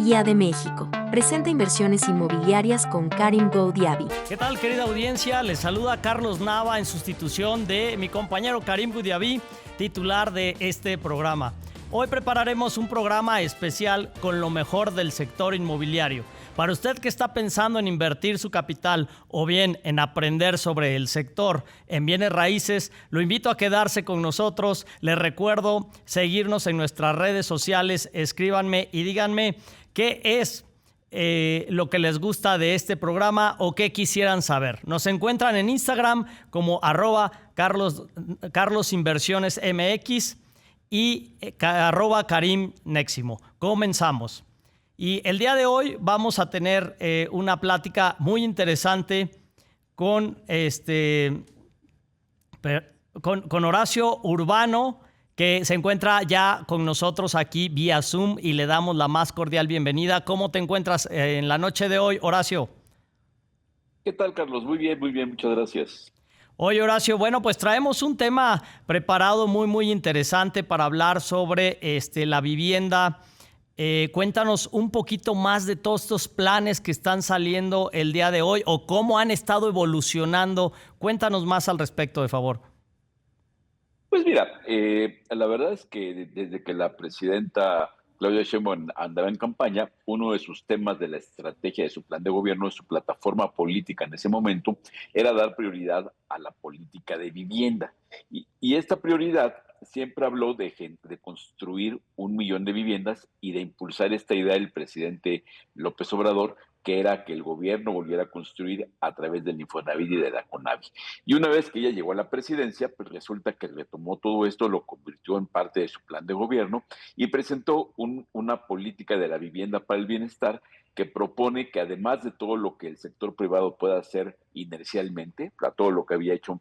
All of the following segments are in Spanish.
IA de México. Presenta inversiones inmobiliarias con Karim Goudiaby. ¿Qué tal, querida audiencia? Les saluda Carlos Nava en sustitución de mi compañero Karim Goudiaby, titular de este programa. Hoy prepararemos un programa especial con lo mejor del sector inmobiliario. Para usted que está pensando en invertir su capital o bien en aprender sobre el sector en bienes raíces, lo invito a quedarse con nosotros. Les recuerdo seguirnos en nuestras redes sociales. Escríbanme y díganme qué es lo que les gusta de este programa o qué quisieran saber. Nos encuentran en Instagram como @Carlos Inversiones MX y @Karim Neximo. Comenzamos. Y el día de hoy vamos a tener una plática muy interesante con Horacio Urbano, que se encuentra ya con nosotros aquí vía Zoom y le damos la más cordial bienvenida. ¿Cómo te encuentras en la noche de hoy, Horacio? ¿Qué tal, Carlos? Muy bien, muchas gracias. Oye, Horacio, bueno, pues traemos un tema preparado muy interesante para hablar sobre la vivienda. Cuéntanos un poquito más de todos estos planes que están saliendo el día de hoy o cómo han estado evolucionando. Cuéntanos más al respecto, de favor. Pues mira, la verdad es que desde que la presidenta Claudia Sheinbaum andaba en campaña, uno de sus temas de la estrategia de su plan de gobierno, de su plataforma política en ese momento, era dar prioridad a la política de vivienda. Y esta prioridad siempre habló de construir 1 millón de viviendas y de impulsar esta idea del presidente López Obrador, que era que el gobierno volviera a construir a través del Infonavit y de la Conavio. Y una vez que ella llegó a la presidencia, pues resulta que retomó todo esto, lo convirtió en parte de su plan de gobierno y presentó una política de la vivienda para el bienestar que propone que además de todo lo que el sector privado pueda hacer inercialmente, a todo lo que había hecho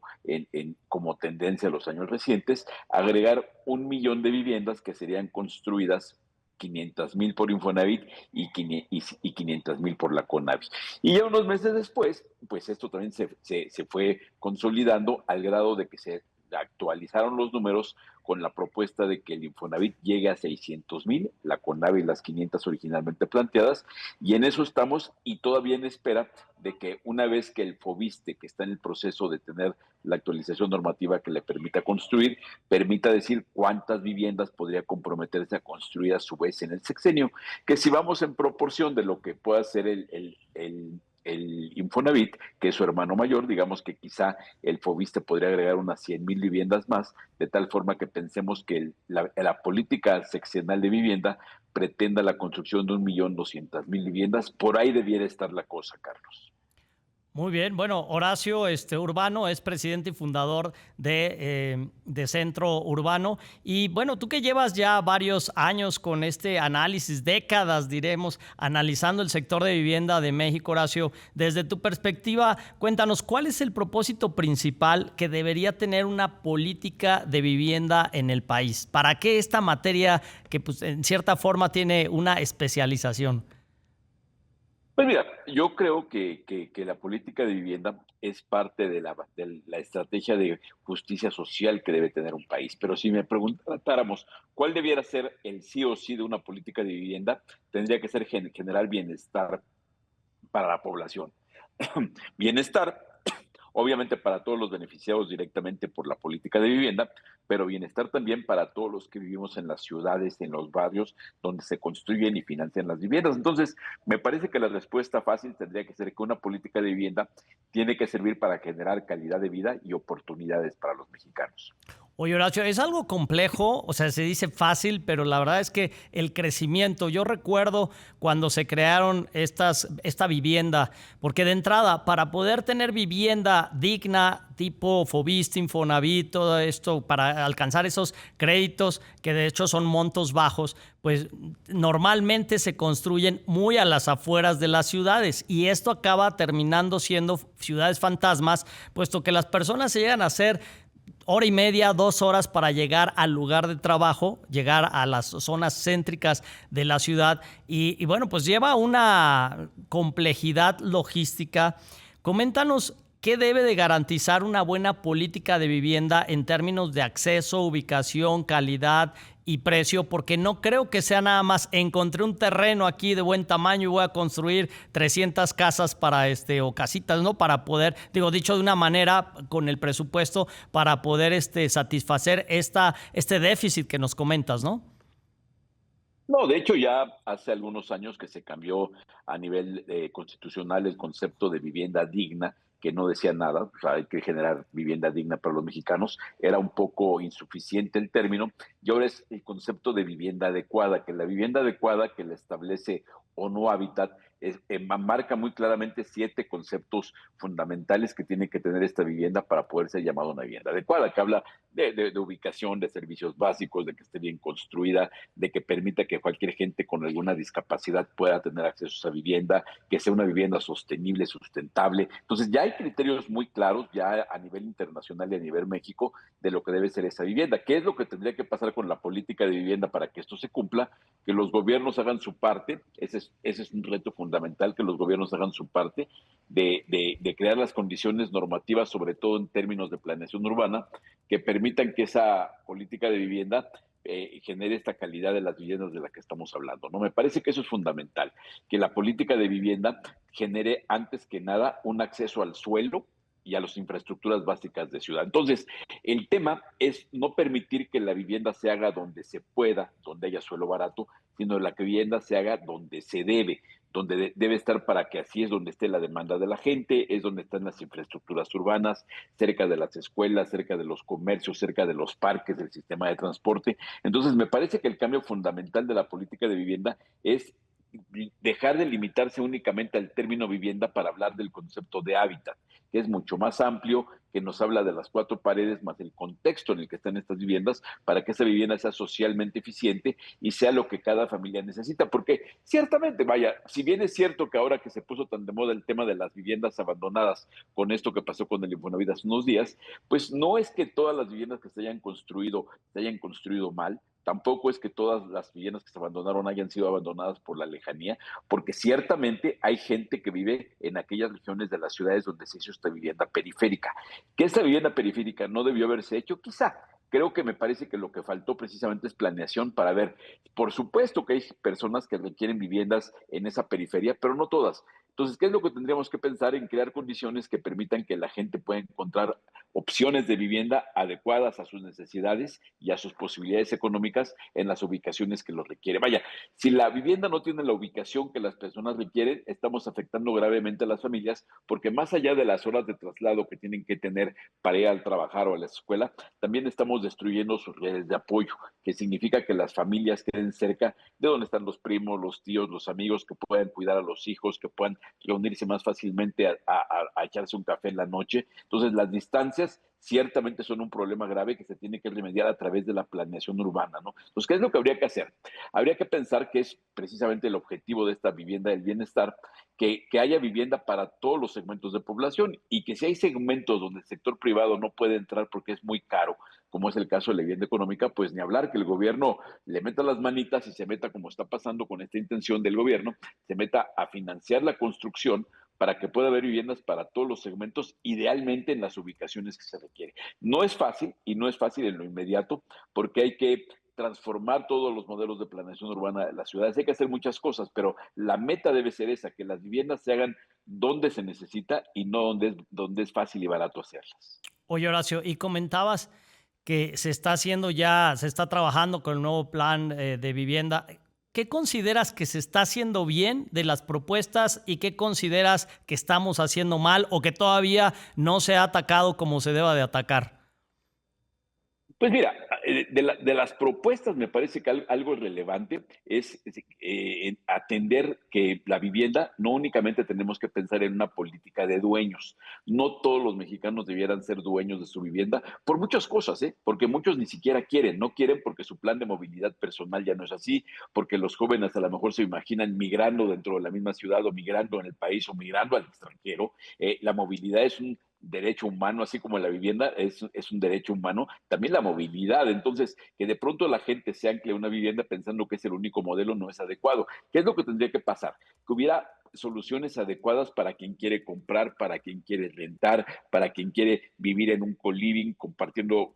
como tendencia en los años recientes, agregar 1 millón de viviendas que serían construidas 500,000 por Infonavit y 500,000 por la Conavio. Y ya unos meses después, pues esto también se fue consolidando al grado de que se actualizaron los números con la propuesta de que el Infonavit llegue a 600,000, la Conavio y las 500 originalmente planteadas, y en eso estamos y todavía en espera de que una vez que el FOVISSSTE, que está en el proceso de tener la actualización normativa que le permita construir, permita decir cuántas viviendas podría comprometerse a construir a su vez en el sexenio, que si vamos en proporción de lo que pueda ser el Infonavit, que es su hermano mayor, digamos que quizá el FOVISSSTE podría agregar unas 100,000 viviendas más, de tal forma que pensemos que la política sexenal de vivienda pretenda la construcción de 1,200,000 viviendas. Por ahí debiera estar la cosa, Carlos. Muy bien, bueno, Horacio Urbano es presidente y fundador de Centro Urbano. Y bueno, tú que llevas ya varios años con este análisis, décadas diremos, analizando el sector de vivienda de México, Horacio, desde tu perspectiva, cuéntanos, ¿cuál es el propósito principal que debería tener una política de vivienda en el país? ¿Para qué esta materia que pues, en cierta forma tiene una especialización? Pues mira, yo creo que la política de vivienda es parte de la estrategia de justicia social que debe tener un país. Pero si me preguntáramos cuál debiera ser el sí o sí de una política de vivienda, tendría que ser generar bienestar para la población. Bienestar, obviamente para todos los beneficiados directamente por la política de vivienda, pero bienestar también para todos los que vivimos en las ciudades, en los barrios donde se construyen y financian las viviendas. Entonces, me parece que la respuesta fácil tendría que ser que una política de vivienda tiene que servir para generar calidad de vida y oportunidades para los mexicanos. Oye, Horacio, es algo complejo, o sea, se dice fácil, pero la verdad es que el crecimiento, yo recuerdo cuando se crearon esta vivienda, porque de entrada, para poder tener vivienda digna, tipo FOVISSSTE, Infonavit, todo esto, para alcanzar esos créditos, que de hecho son montos bajos, pues normalmente se construyen muy a las afueras de las ciudades y esto acaba terminando siendo ciudades fantasmas, puesto que las personas se llegan a hacer 1:30, 2 horas para llegar al lugar de trabajo, llegar a las zonas céntricas de la ciudad y bueno, pues lleva una complejidad logística. Coméntanos qué debe de garantizar una buena política de vivienda en términos de acceso, ubicación, calidad y precio, porque no creo que sea nada más encontré un terreno aquí de buen tamaño y voy a construir 300 casas para o casitas, ¿no? Para poder, dicho de una manera con el presupuesto para poder satisfacer este déficit que nos comentas, ¿no? No, de hecho ya hace algunos años que se cambió a nivel constitucional el concepto de vivienda digna, que no decía nada, o sea, hay que generar vivienda digna para los mexicanos, era un poco insuficiente el término, y ahora es el concepto de vivienda adecuada, que la vivienda adecuada que la establece ONU Habitat marca muy claramente 7 conceptos fundamentales que tiene que tener esta vivienda para poder ser llamada una vivienda adecuada, que habla de ubicación, de servicios básicos, de que esté bien construida, de que permita que cualquier gente con alguna discapacidad pueda tener acceso a esa vivienda, que sea una vivienda sostenible, sustentable. Entonces ya hay criterios muy claros ya a nivel internacional y a nivel México de lo que debe ser esa vivienda. ¿Qué es lo que tendría que pasar con la política de vivienda para que esto se cumpla? Que los gobiernos hagan su parte, ese es un reto fundamental, que los gobiernos hagan su parte de crear las condiciones normativas, sobre todo en términos de planeación urbana, que permitan que esa política de vivienda genere esta calidad de las viviendas de las que estamos hablando, ¿no? Me parece que eso es fundamental, que la política de vivienda genere antes que nada un acceso al suelo y a las infraestructuras básicas de ciudad. Entonces, el tema es no permitir que la vivienda se haga donde se pueda, donde haya suelo barato, sino la que vivienda se haga donde se debe, donde debe estar para que así es donde esté la demanda de la gente, es donde están las infraestructuras urbanas, cerca de las escuelas, cerca de los comercios, cerca de los parques, del sistema de transporte. Entonces, me parece que el cambio fundamental de la política de vivienda es dejar de limitarse únicamente al término vivienda para hablar del concepto de hábitat, que es mucho más amplio, que nos habla de las 4 paredes más el contexto en el que están estas viviendas, para que esa vivienda sea socialmente eficiente y sea lo que cada familia necesita. Porque ciertamente, vaya, si bien es cierto que ahora que se puso tan de moda el tema de las viviendas abandonadas, con esto que pasó con el Infonavit hace unos días, pues no es que todas las viviendas que se hayan construido mal, tampoco es que todas las viviendas que se abandonaron hayan sido abandonadas por la lejanía, porque ciertamente hay gente que vive en aquellas regiones de las ciudades donde se hizo esta vivienda periférica. Que esta vivienda periférica no debió haberse hecho, quizá. Creo que me parece que lo que faltó precisamente es planeación para ver, por supuesto que hay personas que requieren viviendas en esa periferia, pero no todas. Entonces, ¿qué es lo que tendríamos que pensar? En crear condiciones que permitan que la gente pueda encontrar opciones de vivienda adecuadas a sus necesidades y a sus posibilidades económicas en las ubicaciones que lo requiere. Vaya, si la vivienda no tiene la ubicación que las personas requieren, estamos afectando gravemente a las familias, porque más allá de las horas de traslado que tienen que tener para ir al trabajar o a la escuela, también estamos destruyendo sus redes de apoyo, que significa que las familias queden cerca de donde están los primos, los tíos, los amigos, que puedan cuidar a los hijos, que puedan reunirse más fácilmente a echarse un café en la noche. Entonces, las distancias ciertamente son un problema grave que se tiene que remediar a través de la planeación urbana, ¿no? Entonces, ¿qué es lo que habría que hacer? Habría que pensar que es precisamente el objetivo de esta vivienda del bienestar, que haya vivienda para todos los segmentos de población y que si hay segmentos donde el sector privado no puede entrar porque es muy caro, como es el caso de la vivienda económica, pues ni hablar, que el gobierno le meta las manitas y se meta, como está pasando con esta intención del gobierno, se meta a financiar la construcción para que pueda haber viviendas para todos los segmentos, idealmente en las ubicaciones que se requiere. No es fácil y no es fácil en lo inmediato porque hay que transformar todos los modelos de planeación urbana de las ciudades. Hay que hacer muchas cosas, pero la meta debe ser esa, que las viviendas se hagan donde se necesita y no donde es fácil y barato hacerlas. Oye, Horacio, y comentabas que se está haciendo ya, se está trabajando con el nuevo plan de vivienda. ¿Qué consideras que se está haciendo bien de las propuestas y qué consideras que estamos haciendo mal o que todavía no se ha atacado como se deba de atacar? Pues mira, de las propuestas me parece que algo relevante es atender que la vivienda no únicamente tenemos que pensar en una política de dueños. No todos los mexicanos debieran ser dueños de su vivienda por muchas cosas, ¿eh? Porque muchos ni siquiera quieren, no quieren porque su plan de movilidad personal ya no es así, porque los jóvenes a lo mejor se imaginan migrando dentro de la misma ciudad o migrando en el país o migrando al extranjero. La movilidad es un derecho humano, así como la vivienda es un derecho humano, también la movilidad. Entonces, que de pronto la gente se ancle a una vivienda pensando que es el único modelo no es adecuado. ¿Qué es lo que tendría que pasar? Que hubiera soluciones adecuadas para quien quiere comprar, para quien quiere rentar, para quien quiere vivir en un co-living, compartiendo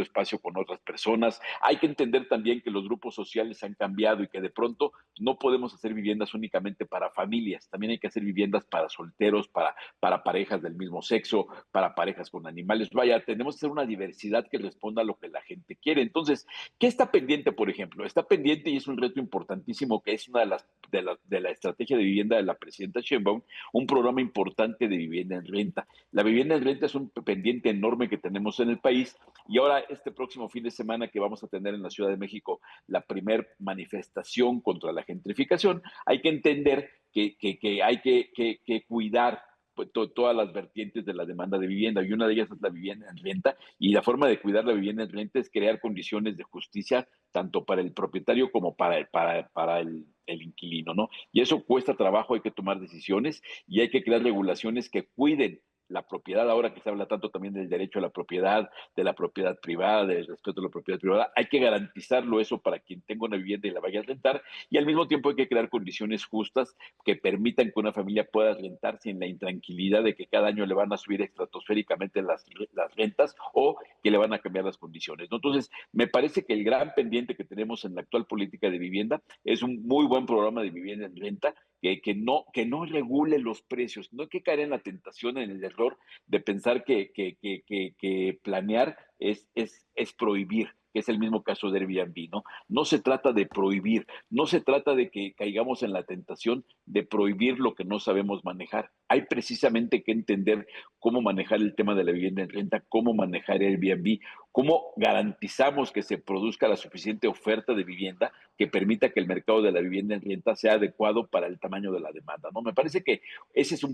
espacio con otras personas. Hay que entender también que los grupos sociales han cambiado y que de pronto no podemos hacer viviendas únicamente para familias, también hay que hacer viviendas para solteros, para parejas del mismo sexo, para parejas con animales. Vaya, tenemos que hacer una diversidad que responda a lo que la gente quiere. Entonces, ¿qué está pendiente, por ejemplo? Está pendiente y es un reto importantísimo que es una de la estrategia de vivienda de la presidenta Sheinbaum, un programa importante de vivienda en renta. La vivienda en renta es un pendiente enorme que tenemos en el país y ahora este próximo fin de semana que vamos a tener en la Ciudad de México la primer manifestación contra la gentrificación, hay que entender que hay que cuidar pues, todas las vertientes de la demanda de vivienda y una de ellas es la vivienda en renta y la forma de cuidar la vivienda en renta es crear condiciones de justicia tanto para el propietario como para el inquilino, ¿no? Y eso cuesta trabajo, hay que tomar decisiones y hay que crear regulaciones que cuiden la propiedad, ahora que se habla tanto también del derecho a la propiedad, de la propiedad privada, del respeto a la propiedad privada, hay que garantizarlo eso para quien tenga una vivienda y la vaya a rentar, y al mismo tiempo hay que crear condiciones justas que permitan que una familia pueda rentar sin la intranquilidad de que cada año le van a subir estratosféricamente las rentas o que le van a cambiar las condiciones, ¿no? Entonces, me parece que el gran pendiente que tenemos en la actual política de vivienda es un muy buen programa de vivienda en renta que no regule los precios. No hay que caer en la tentación, en el error de pensar que planear es prohibir, que es el mismo caso de Airbnb, ¿no? No se trata de prohibir, no se trata de que caigamos en la tentación de prohibir lo que no sabemos manejar. Hay precisamente que entender cómo manejar el tema de la vivienda en renta, cómo manejar Airbnb, cómo garantizamos que se produzca la suficiente oferta de vivienda que permita que el mercado de la vivienda en renta sea adecuado para el tamaño de la demanda, ¿no? Me parece que ese es un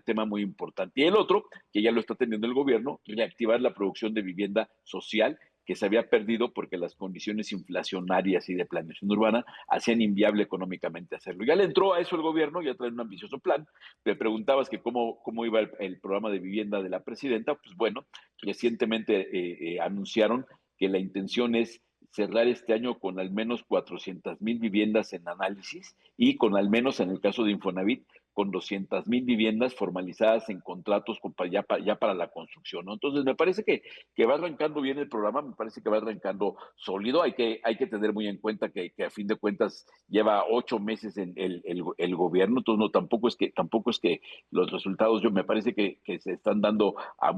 tema muy importante. Y el otro, que ya lo está teniendo el gobierno, reactivar la producción de vivienda social que se había perdido porque las condiciones inflacionarias y de planeación urbana hacían inviable económicamente hacerlo. Ya le entró a eso el gobierno, ya trae un ambicioso plan. Te preguntabas que cómo iba el programa de vivienda de la presidenta. Pues bueno, recientemente anunciaron que la intención es cerrar este año con al menos 400,000 viviendas en análisis y con al menos, en el caso de Infonavit, con 200,000 viviendas formalizadas en contratos ya para la construcción, ¿no? Entonces, me parece que va arrancando bien el programa, me parece que va arrancando sólido. Hay que tener muy en cuenta que a fin de cuentas lleva 8 meses en el gobierno, entonces no, tampoco es que los resultados, me parece que se están dando a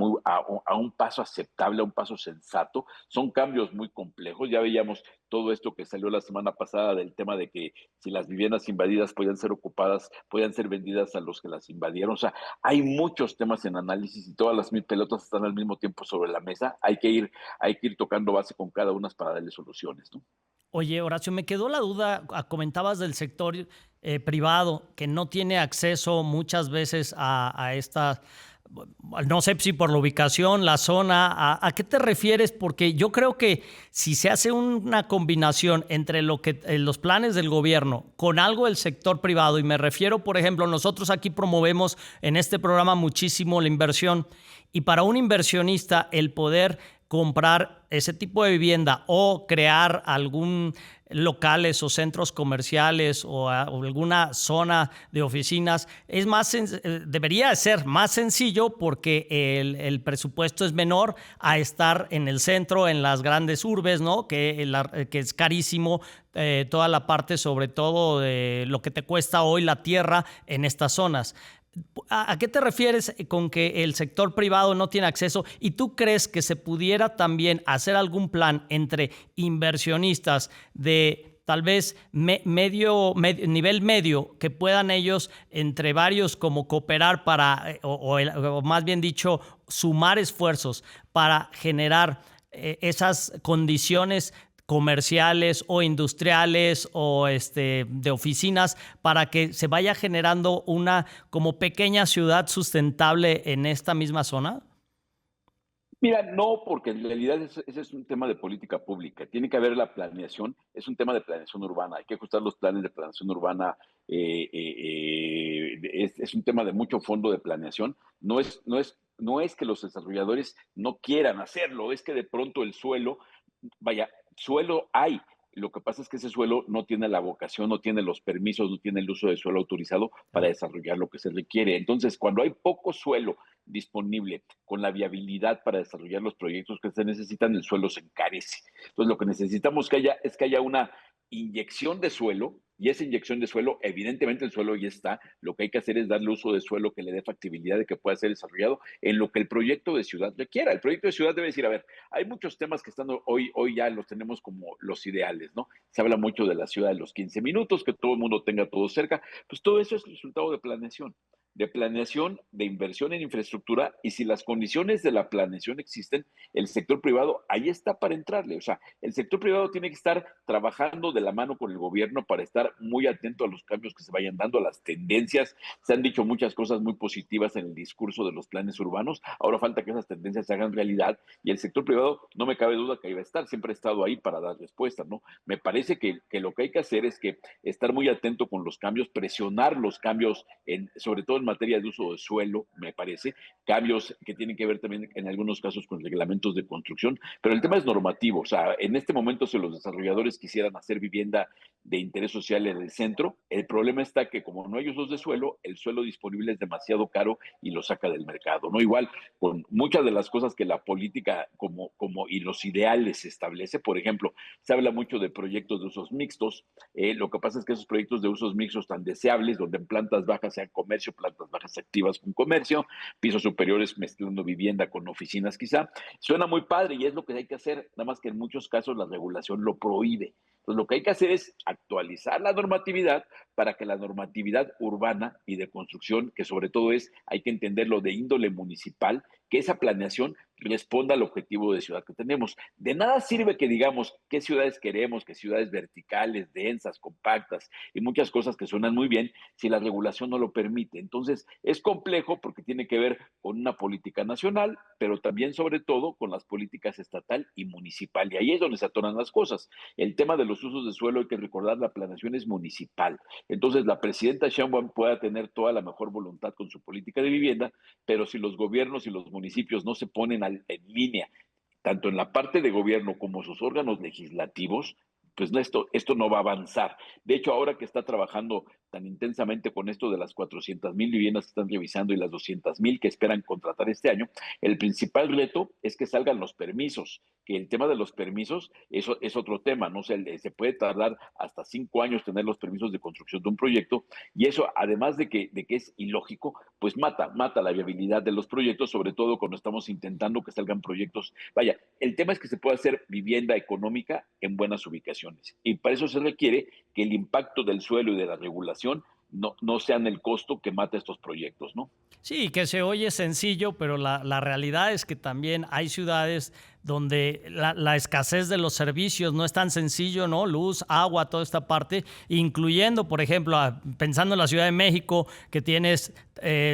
un paso aceptable, a un paso sensato. Son cambios muy complejos, ya veíamos todo esto que salió la semana pasada del tema de que si las viviendas invadidas podían ser ocupadas, podían ser vendidas a los que las invadieron. O sea, hay muchos temas en análisis y todas las mil pelotas están al mismo tiempo sobre la mesa. Hay que ir tocando base con cada una para darle soluciones, ¿no? Oye, Horacio, me quedó la duda, comentabas del sector privado que no tiene acceso muchas veces a esta, no sé si por la ubicación, la zona, ¿a qué te refieres? Porque yo creo que si se hace una combinación entre los planes del gobierno con algo del sector privado, y me refiero, por ejemplo, nosotros aquí promovemos en este programa muchísimo la inversión, y para un inversionista el poder comprar ese tipo de vivienda o crear algún locales o centros comerciales o alguna zona de oficinas debería ser más sencillo porque el presupuesto es menor a estar en el centro, en las grandes urbes, ¿no? Que es carísimo toda la parte, sobre todo de lo que te cuesta hoy la tierra en estas zonas. ¿A qué te refieres con que el sector privado no tiene acceso? ¿Y tú crees que se pudiera también hacer algún plan entre inversionistas de tal vez nivel medio, que puedan ellos entre varios como cooperar para, o más bien dicho, sumar esfuerzos para generar esas condiciones comerciales o industriales o de oficinas para que se vaya generando una como pequeña ciudad sustentable en esta misma zona? Mira, no, porque en realidad ese es un tema de política pública. Tiene que haber la planeación, es un tema de planeación urbana. Hay que ajustar los planes de planeación urbana. Es un tema de mucho fondo de planeación. No es que los desarrolladores no quieran hacerlo, es que de pronto el suelo, vaya, suelo hay, Lo que pasa es que ese suelo no tiene la vocación, no tiene los permisos, no tiene el uso de suelo autorizado para desarrollar lo que se requiere. Entonces, cuando hay poco suelo disponible con la viabilidad para desarrollar los proyectos que se necesitan, el suelo se encarece. Entonces, lo que necesitamos es que haya una inyección de suelo, y esa inyección de suelo, evidentemente el suelo ya está, lo que hay que hacer es darle uso de suelo que le dé factibilidad de que pueda ser desarrollado en lo que el proyecto de ciudad requiera. El proyecto de ciudad debe decir, a ver, hay muchos temas que están hoy ya los tenemos como los ideales, ¿no? Se habla mucho de la ciudad de los 15 minutos, que todo el mundo tenga todo cerca, pues todo eso es resultado de inversión en infraestructura, y si las condiciones de la planeación existen, el sector privado ahí está para entrarle. O sea, el sector privado tiene que estar trabajando de la mano con el gobierno para estar muy atento a los cambios que se vayan dando, a las tendencias. Se han dicho muchas cosas muy positivas en el discurso de los planes urbanos, ahora falta que esas tendencias se hagan realidad, y el sector privado, no me cabe duda que ahí va a estar, siempre ha estado ahí para dar respuesta, ¿no? Me parece que lo que hay que hacer es que estar muy atento con los cambios, presionar los cambios, sobre todo en materia de uso de suelo, me parece, cambios que tienen que ver también en algunos casos con reglamentos de construcción, pero el tema es normativo. O sea, en este momento, si los desarrolladores quisieran hacer vivienda de interés social en el centro, el problema está que como no hay usos de suelo, el suelo disponible es demasiado caro y lo saca del mercado, ¿no? Igual con muchas de las cosas que la política y los ideales establece. Por ejemplo, se habla mucho de proyectos de usos mixtos. Lo que pasa es que esos proyectos de usos mixtos tan deseables, donde en plantas bajas sean comercio, plantas bajas activas con comercio, pisos superiores mezclando vivienda con oficinas quizá, suena muy padre y es lo que hay que hacer, nada más que en muchos casos la regulación lo prohíbe. Entonces, lo que hay que hacer es actualizar la normatividad para que la normatividad urbana y de construcción, que sobre todo hay que entenderlo de índole municipal, que esa planeación responda al objetivo de ciudad que tenemos. De nada sirve que digamos qué ciudades queremos, qué ciudades verticales, densas, compactas y muchas cosas que suenan muy bien si la regulación no lo permite. Entonces, es complejo porque tiene que ver con una política nacional, pero también sobre todo con las políticas estatal y municipal. Y ahí es donde se atoran las cosas. El tema de los usos de suelo, hay que recordar, la planeación es municipal. Entonces, la presidenta Sheinbaum pueda tener toda la mejor voluntad con su política de vivienda, pero si los gobiernos y los municipios no se ponen en línea, tanto en la parte de gobierno como sus órganos legislativos, pues esto no va a avanzar. De hecho, ahora que está trabajando tan intensamente con esto de las 400,000 viviendas que están revisando y las 200,000 que esperan contratar este año, el principal reto es que salgan los permisos, que el tema de los permisos, eso es otro tema, ¿no? Se puede tardar hasta 5 años tener los permisos de construcción de un proyecto, y eso, además de que es ilógico, pues mata la viabilidad de los proyectos, sobre todo cuando estamos intentando que salgan proyectos. Vaya, el tema es que se pueda hacer vivienda económica en buenas ubicaciones, y para eso se requiere que el impacto del suelo y de la regulación no sean el costo que mata estos proyectos, ¿no? Sí, que se oye sencillo, pero la realidad es que también hay ciudades donde la escasez de los servicios no es tan sencillo, ¿no? Luz, agua, toda esta parte, incluyendo, por ejemplo, pensando en la Ciudad de México, que tienes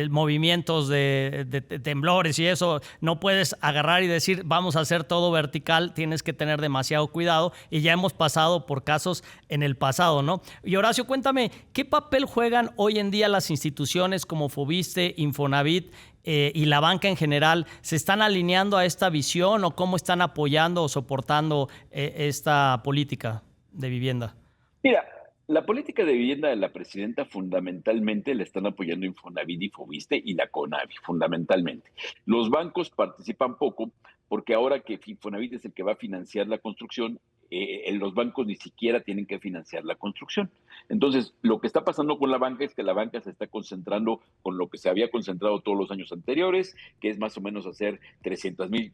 movimientos de temblores y eso, no puedes agarrar y decir, vamos a hacer todo vertical, tienes que tener demasiado cuidado, y ya hemos pasado por casos en el pasado, ¿no? Y Horacio, cuéntame, ¿qué papel juegan hoy en día las instituciones como Foviste, Infonavit y la banca en general? ¿Se están alineando a esta visión o cómo están apoyando o soportando esta política de vivienda? Mira, la política de vivienda de la presidenta fundamentalmente la están apoyando Infonavit y Foviste y la CONAVI, fundamentalmente. Los bancos participan poco porque ahora que Infonavit es el que va a financiar la construcción, los bancos ni siquiera tienen que financiar la construcción. Entonces, lo que está pasando con la banca es que la banca se está concentrando con lo que se había concentrado todos los años anteriores, que es más o menos hacer 300,000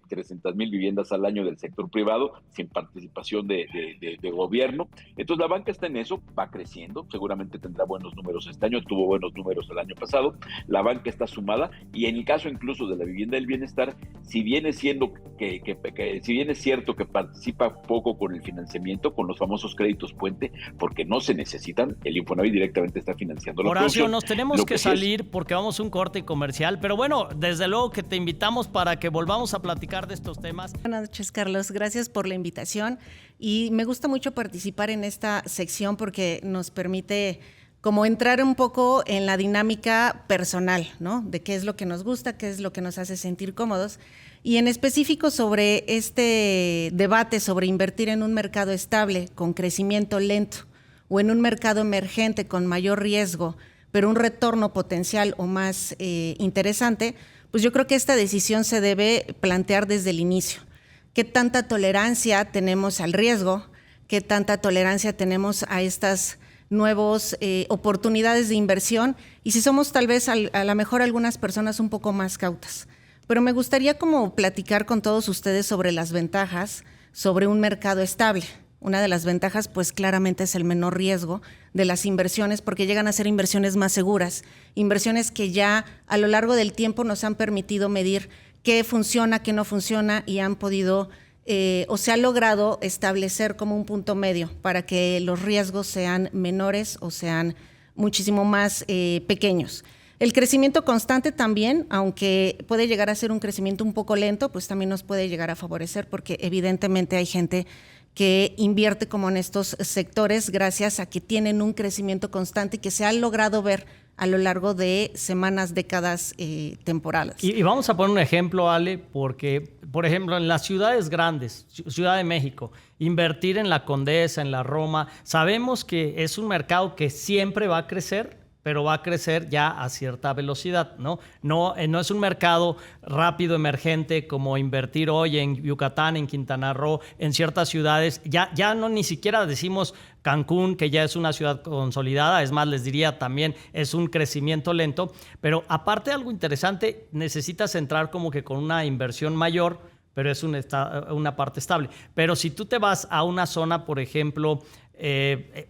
viviendas al año del sector privado sin participación de gobierno. Entonces, la banca está en eso, va creciendo, seguramente tendrá buenos números este año, tuvo buenos números el año pasado. La banca está sumada, y en el caso incluso de la vivienda del bienestar, si bien es cierto que participa poco con el financiamiento, con los famosos créditos puente, porque no se necesitan, el Infonavit directamente está financiando la Horacio, producción. nos tenemos que salir porque vamos a un corte comercial, pero bueno, desde luego que te invitamos para que volvamos a platicar de estos temas. Buenas noches, Carlos, gracias por la invitación, y me gusta mucho participar en esta sección porque nos permite como entrar un poco en la dinámica personal, ¿no? De qué es lo que nos gusta, qué es lo que nos hace sentir cómodos. Y en específico sobre este debate sobre invertir en un mercado estable con crecimiento lento o en un mercado emergente con mayor riesgo, pero un retorno potencial o más interesante, pues yo creo que esta decisión se debe plantear desde el inicio. ¿Qué tanta tolerancia tenemos al riesgo? ¿Qué tanta tolerancia tenemos a estas nuevas oportunidades de inversión? Y si somos tal vez a lo mejor algunas personas un poco más cautas. Pero me gustaría como platicar con todos ustedes sobre las ventajas sobre un mercado estable. Una de las ventajas, pues claramente es el menor riesgo de las inversiones, porque llegan a ser inversiones más seguras, inversiones que ya a lo largo del tiempo nos han permitido medir qué funciona, qué no funciona y han podido o se ha logrado establecer como un punto medio para que los riesgos sean menores o sean muchísimo más pequeños. El crecimiento constante también, aunque puede llegar a ser un crecimiento un poco lento, pues también nos puede llegar a favorecer porque evidentemente hay gente que invierte como en estos sectores gracias a que tienen un crecimiento constante que se ha logrado ver a lo largo de semanas, décadas, temporadas. Y vamos a poner un ejemplo, Ale, porque, por ejemplo, en las ciudades grandes, Ciudad de México, invertir en la Condesa, en la Roma, sabemos que es un mercado que siempre va a crecer, pero va a crecer ya a cierta velocidad, ¿no? No es un mercado rápido, emergente, como invertir hoy en Yucatán, en Quintana Roo, en ciertas ciudades. Ya no ni siquiera decimos Cancún, que ya es una ciudad consolidada, es más, les diría también es un crecimiento lento, pero aparte de algo interesante, necesitas entrar como que con una inversión mayor, pero es una parte estable. Pero si tú te vas a una zona, por ejemplo,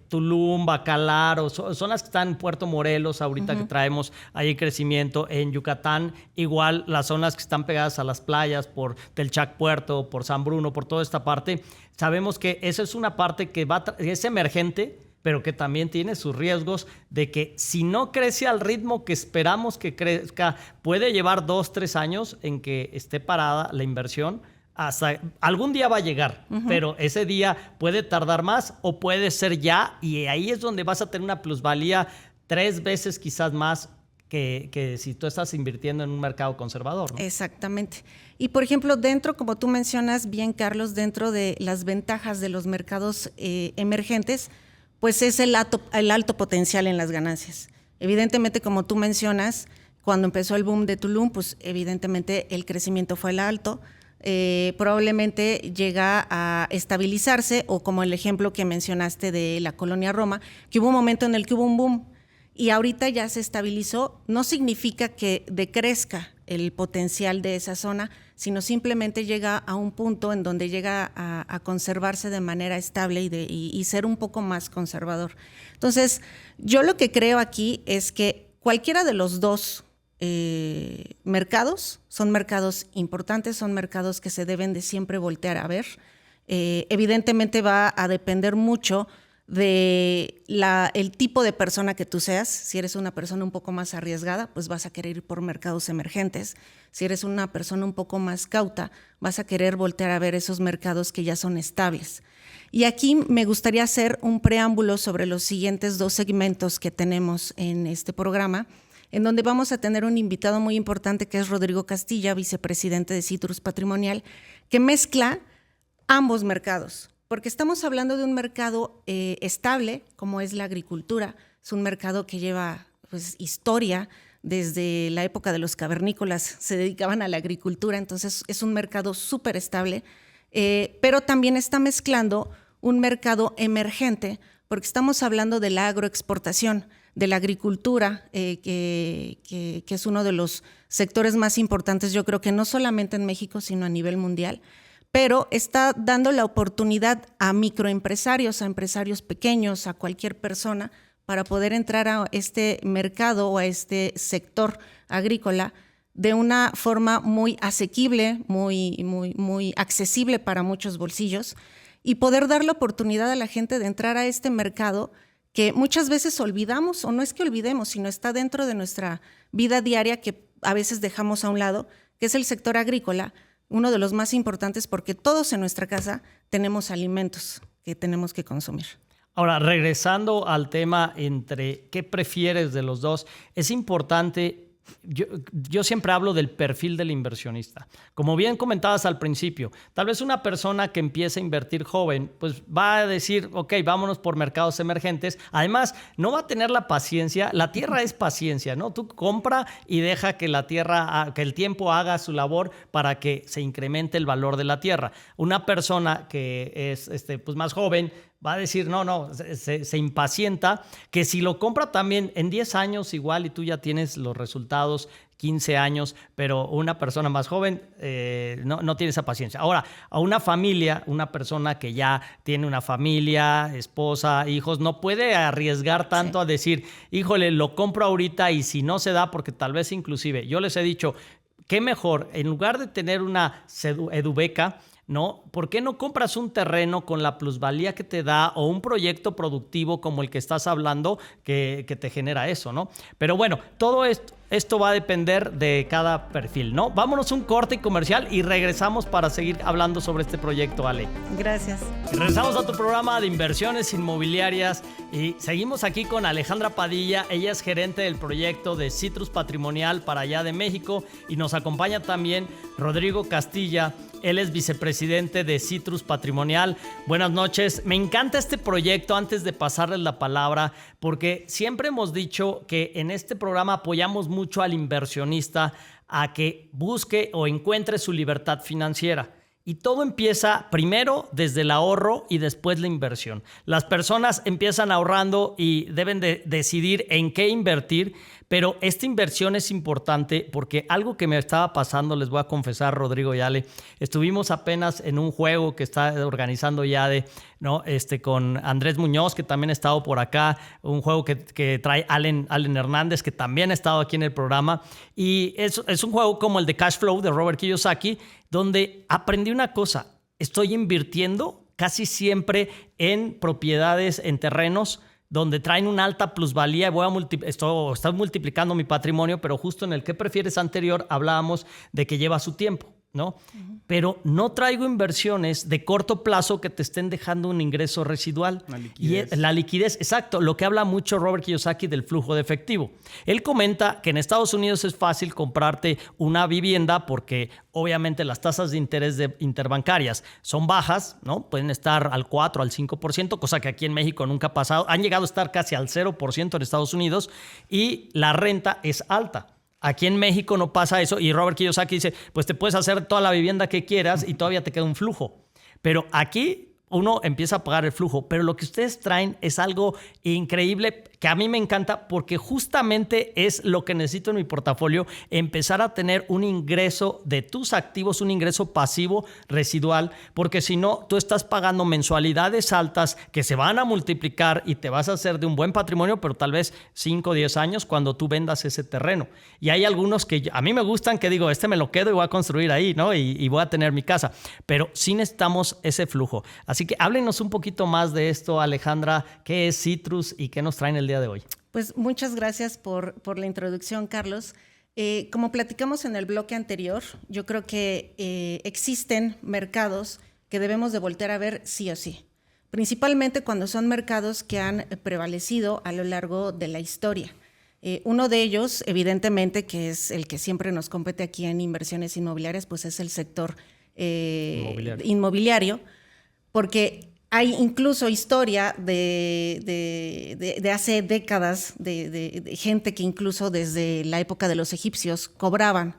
Tulum, Bacalar, o zonas que están en Puerto Morelos, ahorita que traemos ahí crecimiento, en Yucatán, igual las zonas que están pegadas a las playas, por Telchac Puerto, por San Bruno, por toda esta parte, sabemos que esa es una parte que es emergente, pero que también tiene sus riesgos de que si no crece al ritmo que esperamos que crezca, puede llevar 2-3 años en que esté parada la inversión. Hasta algún día va a llegar, pero ese día puede tardar más o puede ser ya, y ahí es donde vas a tener una plusvalía 3 veces quizás más que si tú estás invirtiendo en un mercado conservador, ¿no? Exactamente. Y por ejemplo, dentro, como tú mencionas bien, Carlos, dentro de las ventajas de los mercados emergentes, pues es el alto potencial en las ganancias. Evidentemente, como tú mencionas, cuando empezó el boom de Tulum, pues evidentemente el crecimiento fue el alto. Probablemente llega a estabilizarse, o como el ejemplo que mencionaste de la colonia Roma, que hubo un momento en el que hubo un boom y ahorita ya se estabilizó. No significa que decrezca el potencial de esa zona, sino simplemente llega a un punto en donde llega a conservarse de manera estable y ser un poco más conservador. Entonces, yo lo que creo aquí es que cualquiera de los dos mercados son mercados importantes, son mercados que se deben de siempre voltear a ver. Evidentemente va a depender mucho de el tipo de persona que tú seas. Si eres una persona un poco más arriesgada, pues vas a querer ir por mercados emergentes. Si eres una persona un poco más cauta, vas a querer voltear a ver esos mercados que ya son estables. Y aquí me gustaría hacer un preámbulo sobre los siguientes 2 segmentos que tenemos en este programa, en donde vamos a tener un invitado muy importante que es Rodrigo Castilla, vicepresidente de Citrus Patrimonial, que mezcla ambos mercados, porque estamos hablando de un mercado estable, como es la agricultura. Es un mercado que lleva pues, historia. Desde la época de los cavernícolas se dedicaban a la agricultura, entonces es un mercado súper estable, pero también está mezclando un mercado emergente, porque estamos hablando de la agroexportación, de la agricultura, que es uno de los sectores más importantes, yo creo que no solamente en México, sino a nivel mundial, pero está dando la oportunidad a microempresarios, a empresarios pequeños, a cualquier persona, para poder entrar a este mercado o a este sector agrícola de una forma muy asequible, muy accesible para muchos bolsillos, y poder dar la oportunidad a la gente de entrar a este mercado que muchas veces olvidamos, o no es que olvidemos, sino está dentro de nuestra vida diaria que a veces dejamos a un lado, que es el sector agrícola, uno de los más importantes porque todos en nuestra casa tenemos alimentos que tenemos que consumir. Ahora, regresando al tema entre qué prefieres de los dos, es importante yo siempre hablo del perfil del inversionista. Como bien comentabas al principio, tal vez una persona que empieza a invertir joven, pues va a decir, ok, vámonos por mercados emergentes. Además, no va a tener la paciencia. La tierra es paciencia, ¿no? Tú compra y deja que la tierra, que el tiempo haga su labor para que se incremente el valor de la tierra. Una persona que es pues más joven va a decir, no, se impacienta, que si lo compra también en 10 años igual y tú ya tienes los resultados, 15 años, pero una persona más joven no tiene esa paciencia. Ahora, a una familia, una persona que ya tiene una familia, esposa, hijos, no puede arriesgar tanto a decir, híjole, lo compro ahorita y si no se da, porque tal vez inclusive, yo les he dicho, qué mejor, en lugar de tener una edubeca, ¿no? ¿Por qué no compras un terreno con la plusvalía que te da o un proyecto productivo como el que estás hablando que te genera eso, ¿no? Pero bueno, todo esto va a depender de cada perfil, ¿no? Vámonos a un corte comercial y regresamos para seguir hablando sobre este proyecto, Ale. Gracias. Y regresamos a tu programa de inversiones inmobiliarias y seguimos aquí con Alejandra Padilla. Ella es gerente del proyecto de Citrus Patrimonial para allá de México y nos acompaña también Rodrigo Castilla. Él es vicepresidente de Citrus Patrimonial. Buenas noches. Me encanta este proyecto antes de pasarles la palabra porque siempre hemos dicho que en este programa apoyamos mucho al inversionista a que busque o encuentre su libertad financiera. Y todo empieza primero desde el ahorro y después la inversión. Las personas empiezan ahorrando y deben de decidir en qué invertir, pero esta inversión es importante porque algo que me estaba pasando, les voy a confesar, Rodrigo y Ale, estuvimos apenas en un juego que está organizando Yade, ¿no? Con Andrés Muñoz, que también ha estado por acá, un juego que trae Allen Hernández, que también ha estado aquí en el programa, y es un juego como el de Cash Flow de Robert Kiyosaki, donde aprendí una cosa, estoy invirtiendo casi siempre en propiedades, en terrenos, donde traen una alta plusvalía. Estoy multiplicando mi patrimonio, pero justo en el que prefieres anterior hablábamos de que lleva su tiempo, ¿no? Uh-huh. Pero no traigo inversiones de corto plazo que te estén dejando un ingreso residual. La liquidez, exacto, lo que habla mucho Robert Kiyosaki del flujo de efectivo. Él comenta que en Estados Unidos es fácil comprarte una vivienda porque obviamente las tasas de interés interbancarias son bajas, ¿no? Pueden estar al 4, al 5%, cosa que aquí en México nunca ha pasado. Han llegado a estar casi al 0% en Estados Unidos y la renta es alta. Aquí en México no pasa eso y Robert Kiyosaki dice, pues te puedes hacer toda la vivienda que quieras y todavía te queda un flujo. Pero aquí uno empieza a pagar el flujo, pero lo que ustedes traen es algo increíble que a mí me encanta porque justamente es lo que necesito en mi portafolio, empezar a tener un ingreso de tus activos, un ingreso pasivo residual, porque si no, tú estás pagando mensualidades altas que se van a multiplicar y te vas a hacer de un buen patrimonio, pero tal vez 5 o 10 años cuando tú vendas ese terreno. Y hay algunos que a mí me gustan que digo, me lo quedo y voy a construir ahí, ¿no? Y voy a tener mi casa, pero sí necesitamos ese flujo. Así que háblenos un poquito más de esto, Alejandra. ¿Qué es Citrus y qué nos traen el día de hoy? Pues muchas gracias por la introducción, Carlos. Como platicamos en el bloque anterior, yo creo que existen mercados que debemos de voltear a ver sí o sí, principalmente cuando son mercados que han prevalecido a lo largo de la historia. Uno de ellos, evidentemente, que es el que siempre nos compete aquí en inversiones inmobiliarias, pues es el sector inmobiliario, porque hay incluso historia de hace décadas de gente que incluso desde la época de los egipcios cobraban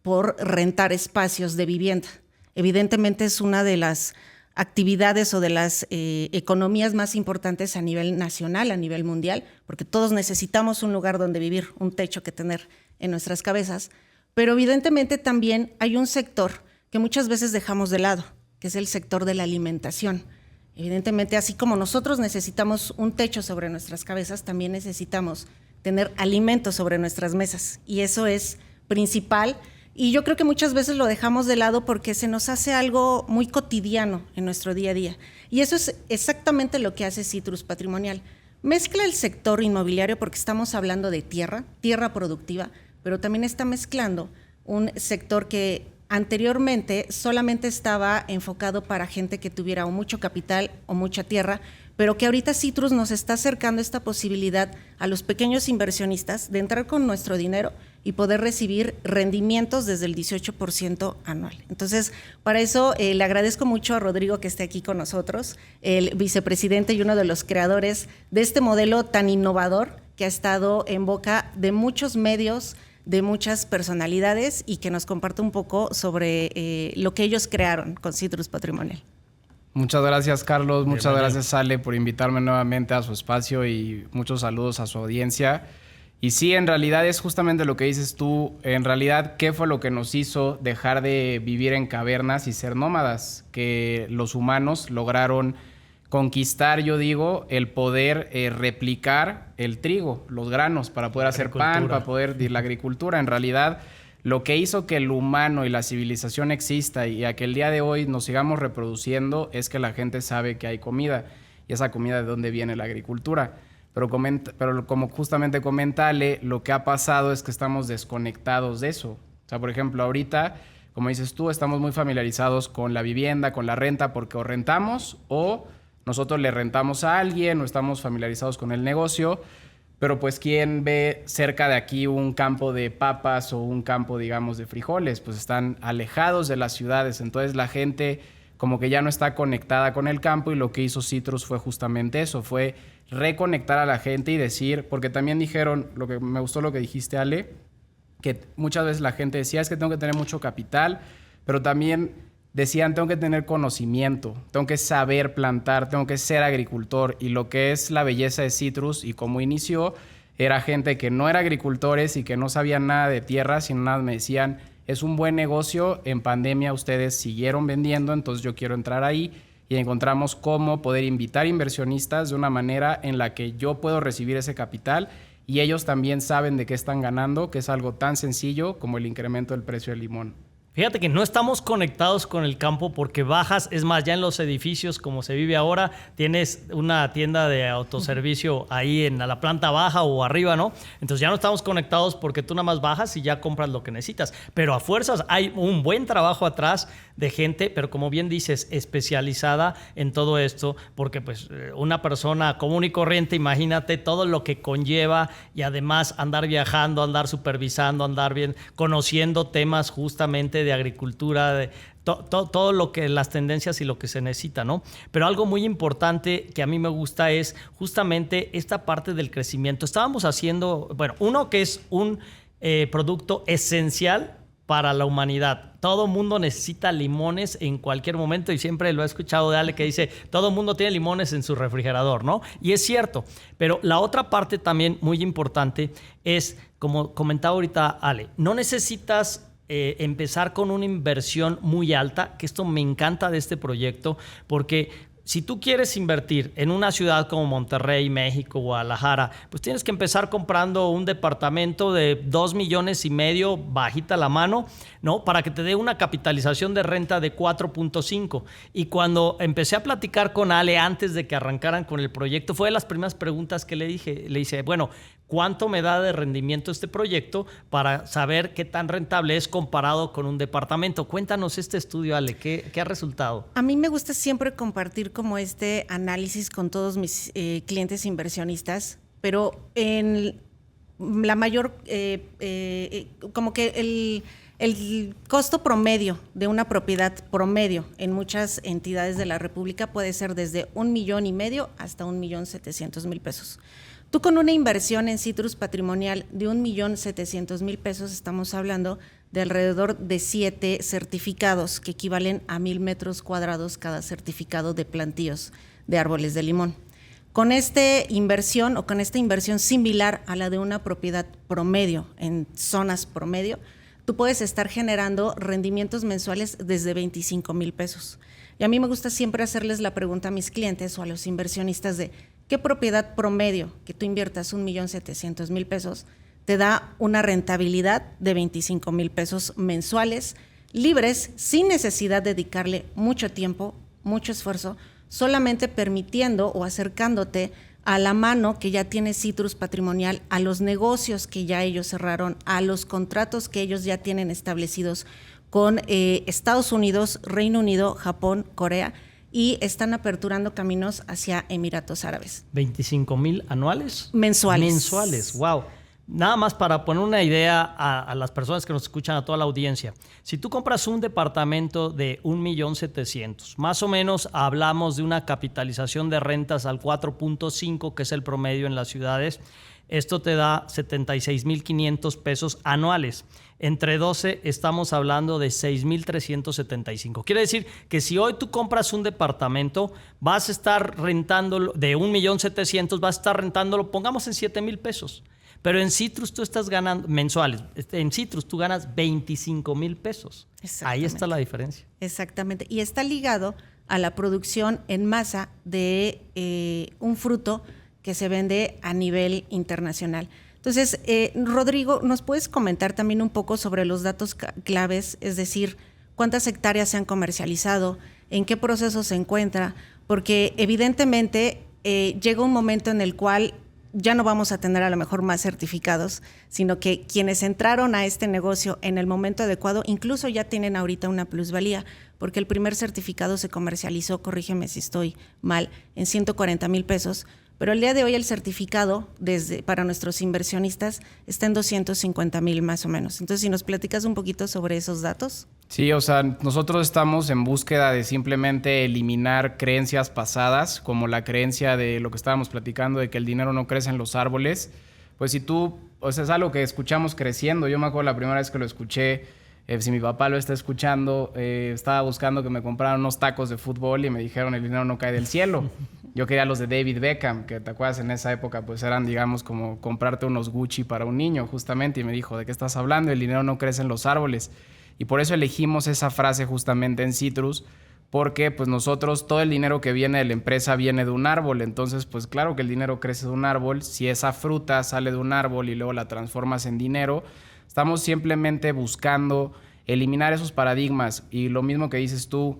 por rentar espacios de vivienda. Evidentemente es una de las actividades o de las economías más importantes a nivel nacional, a nivel mundial, porque todos necesitamos un lugar donde vivir, un techo que tener en nuestras cabezas, pero evidentemente también hay un sector que muchas veces dejamos de lado, que es el sector de la alimentación. Evidentemente, así como nosotros necesitamos un techo sobre nuestras cabezas, también necesitamos tener alimentos sobre nuestras mesas, y eso es principal. Y yo creo que muchas veces lo dejamos de lado porque se nos hace algo muy cotidiano en nuestro día a día. Y eso es exactamente lo que hace Citrus Patrimonial. Mezcla el sector inmobiliario porque estamos hablando de tierra productiva, pero también está mezclando un sector que anteriormente solamente estaba enfocado para gente que tuviera o mucho capital o mucha tierra, pero que ahorita Citrus nos está acercando esta posibilidad a los pequeños inversionistas de entrar con nuestro dinero y poder recibir rendimientos desde el 18% anual. Entonces, para eso le agradezco mucho a Rodrigo que esté aquí con nosotros, el vicepresidente y uno de los creadores de este modelo tan innovador que ha estado en boca de muchos medios, de muchas personalidades, y que nos comparte un poco sobre lo que ellos crearon con Citrus Patrimonial. Muchas gracias, Carlos. Muchas gracias, Ale, por invitarme nuevamente a su espacio, y muchos saludos a su audiencia. Y sí, en realidad es justamente lo que dices tú. En realidad, ¿qué fue lo que nos hizo dejar de vivir en cavernas y ser nómadas? Que los humanos lograron conquistar, yo digo, el poder replicar el trigo, los granos, para poder hacer pan, para poder la agricultura. En realidad, lo que hizo que el humano y la civilización exista y a que el día de hoy nos sigamos reproduciendo es que la gente sabe que hay comida, y esa comida, ¿de dónde viene? La agricultura. Pero como justamente comenta Ale, lo que ha pasado es que estamos desconectados de eso. O sea, por ejemplo, ahorita, como dices tú, estamos muy familiarizados con la vivienda, con la renta, porque o rentamos o nosotros le rentamos a alguien, o estamos familiarizados con el negocio. Pero pues, ¿quién ve cerca de aquí un campo de papas o un campo, digamos, de frijoles? Pues están alejados de las ciudades. Entonces la gente como que ya no está conectada con el campo, y lo que hizo Citrus fue justamente eso, fue reconectar a la gente y decir, porque también dijeron, lo que me gustó lo que dijiste, Ale, que muchas veces la gente decía, es que tengo que tener mucho capital, pero también decían, tengo que tener conocimiento, tengo que saber plantar, tengo que ser agricultor. Y lo que es la belleza de Citrus y cómo inició, era gente que no era agricultores y que no sabían nada de tierra, sino nada, me decían, es un buen negocio, en pandemia ustedes siguieron vendiendo, entonces yo quiero entrar ahí. Y encontramos cómo poder invitar inversionistas de una manera en la que yo puedo recibir ese capital y ellos también saben de qué están ganando, que es algo tan sencillo como el incremento del precio del limón. Fíjate que no estamos conectados con el campo porque bajas, es más, ya en los edificios como se vive ahora, tienes una tienda de autoservicio ahí en la planta baja o arriba, ¿no? Entonces ya no estamos conectados porque tú nada más bajas y ya compras lo que necesitas. Pero a fuerzas hay un buen trabajo atrás de gente, pero como bien dices, especializada en todo esto, porque pues una persona común y corriente, imagínate todo lo que conlleva, y además andar viajando, andar supervisando, andar bien, conociendo temas justamente de agricultura, de todo lo que las tendencias y lo que se necesita, ¿no? Pero algo muy importante que a mí me gusta es justamente esta parte del crecimiento. Estábamos haciendo, bueno, uno que es un producto esencial para la humanidad. Todo mundo necesita limones en cualquier momento, y siempre lo he escuchado de Ale que dice, todo mundo tiene limones en su refrigerador, ¿no? Y es cierto, pero la otra parte también muy importante es, como comentaba ahorita Ale, no necesitas empezar con una inversión muy alta, que esto me encanta de este proyecto, porque si tú quieres invertir en una ciudad como Monterrey, México, Guadalajara, pues tienes que empezar comprando un departamento de 2,5 millones, bajita la mano, ¿no? Para que te dé una capitalización de renta de 4.5. Y cuando empecé a platicar con Ale antes de que arrancaran con el proyecto, fue de las primeras preguntas que le dije, bueno, ¿cuánto me da de rendimiento este proyecto para saber qué tan rentable es comparado con un departamento? Cuéntanos este estudio, Ale, ¿qué ha resultado? A mí me gusta siempre compartir como este análisis con todos mis clientes inversionistas, pero en la mayor, como que el costo promedio de una propiedad promedio en muchas entidades de la República puede ser desde 1,5 millones hasta 1,700,000 pesos. Tú con una inversión en Citrus Patrimonial de 1,700,000 pesos, estamos hablando de alrededor de 7 certificados que equivalen a 1,000 metros cuadrados cada certificado de plantíos de árboles de limón. Con esta inversión similar a la de una propiedad promedio en zonas promedio, tú puedes estar generando rendimientos mensuales desde 25,000 pesos. Y a mí me gusta siempre hacerles la pregunta a mis clientes o a los inversionistas de ¿qué propiedad promedio que tú inviertas 1,700,000 pesos te da una rentabilidad de 25,000 pesos mensuales, libres, sin necesidad de dedicarle mucho tiempo, mucho esfuerzo, solamente permitiendo o acercándote a la mano que ya tiene Citrus Patrimonial, a los negocios que ya ellos cerraron, a los contratos que ellos ya tienen establecidos con Estados Unidos, Reino Unido, Japón, Corea, y están aperturando caminos hacia Emiratos Árabes. ¿25,000 anuales? Mensuales. Mensuales, wow. Nada más para poner una idea a las personas que nos escuchan, a toda la audiencia. Si tú compras un departamento de 1,700,000, más o menos hablamos de una capitalización de rentas al 4.5, que es el promedio en las ciudades. Esto te da 76,500 pesos anuales. Entre 12 estamos hablando de 6,375. Quiere decir que si hoy tú compras un departamento, vas a estar rentándolo de 1,700,000, vas a estar rentándolo, pongamos en 7,000 pesos. Pero en Citrus tú estás ganando mensuales. En Citrus tú ganas 25,000 pesos. Ahí está la diferencia. Exactamente. Y está ligado a la producción en masa de un fruto que se vende a nivel internacional. Entonces, Rodrigo, ¿nos puedes comentar también un poco sobre los datos claves? Es decir, ¿cuántas hectáreas se han comercializado? ¿En qué proceso se encuentra? Porque evidentemente llega un momento en el cual ya no vamos a tener a lo mejor más certificados, sino que quienes entraron a este negocio en el momento adecuado incluso ya tienen ahorita una plusvalía, porque el primer certificado se comercializó, corrígeme si estoy mal, en 140,000 pesos, pero el día de hoy el certificado para nuestros inversionistas está en 250,000 más o menos. Entonces, si nos platicas un poquito sobre esos datos. Sí, o sea, nosotros estamos en búsqueda de simplemente eliminar creencias pasadas, como la creencia de lo que estábamos platicando, de que el dinero no crece en los árboles. Pues si tú, o sea, es algo que escuchamos creciendo. Yo me acuerdo la primera vez que lo escuché, si mi papá lo está escuchando, estaba buscando que me compraran unos tacos de fútbol y me dijeron el dinero no cae del cielo. Yo quería los de David Beckham, que te acuerdas en esa época pues eran, digamos, como comprarte unos Gucci para un niño justamente, y me dijo, ¿de qué estás hablando? El dinero no crece en los árboles. Y por eso elegimos esa frase justamente en Citrus, porque pues nosotros, todo el dinero que viene de la empresa viene de un árbol. Entonces pues claro que el dinero crece de un árbol. Si esa fruta sale de un árbol y luego la transformas en dinero, estamos simplemente buscando eliminar esos paradigmas. Y lo mismo que dices tú,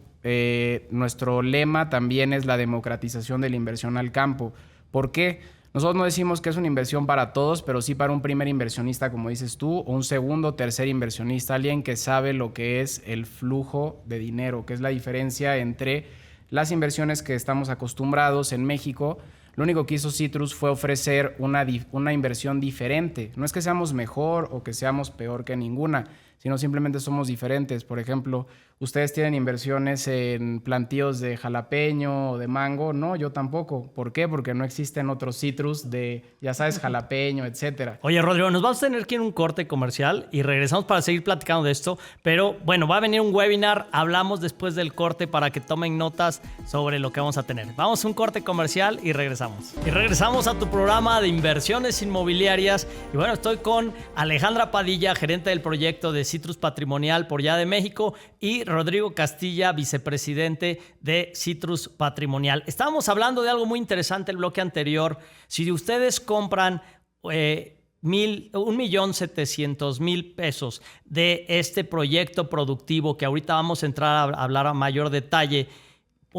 nuestro lema también es la democratización de la inversión al campo. ¿Por qué? Nosotros no decimos que es una inversión para todos, pero sí para un primer inversionista, como dices tú, o un segundo, tercer inversionista, alguien que sabe lo que es el flujo de dinero, que es la diferencia entre las inversiones que estamos acostumbrados en México. Lo único que hizo Citrus fue ofrecer una inversión diferente. No es que seamos mejor o que seamos peor que ninguna, sino simplemente somos diferentes. Por ejemplo, ¿ustedes tienen inversiones en plantíos de jalapeño o de mango? No, yo tampoco. ¿Por qué? Porque no existen otros citrus de, ya sabes, jalapeño, etcétera. Oye, Rodrigo, nos vamos a tener que ir a un corte comercial y regresamos para seguir platicando de esto. Pero bueno, va a venir un webinar. Hablamos después del corte para que tomen notas sobre lo que vamos a tener. Vamos a un corte comercial y regresamos. Y regresamos a tu programa de inversiones inmobiliarias. Y bueno, estoy con Alejandra Padilla, gerente del proyecto de Citrus Patrimonial por Ya de México, y Rodrigo Castilla, vicepresidente de Citrus Patrimonial. Estábamos hablando de algo muy interesante el bloque anterior. Si ustedes compran 1,700,000 pesos de este proyecto productivo, que ahorita vamos a entrar a hablar a mayor detalle,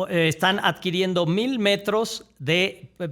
están adquiriendo 1,000 metros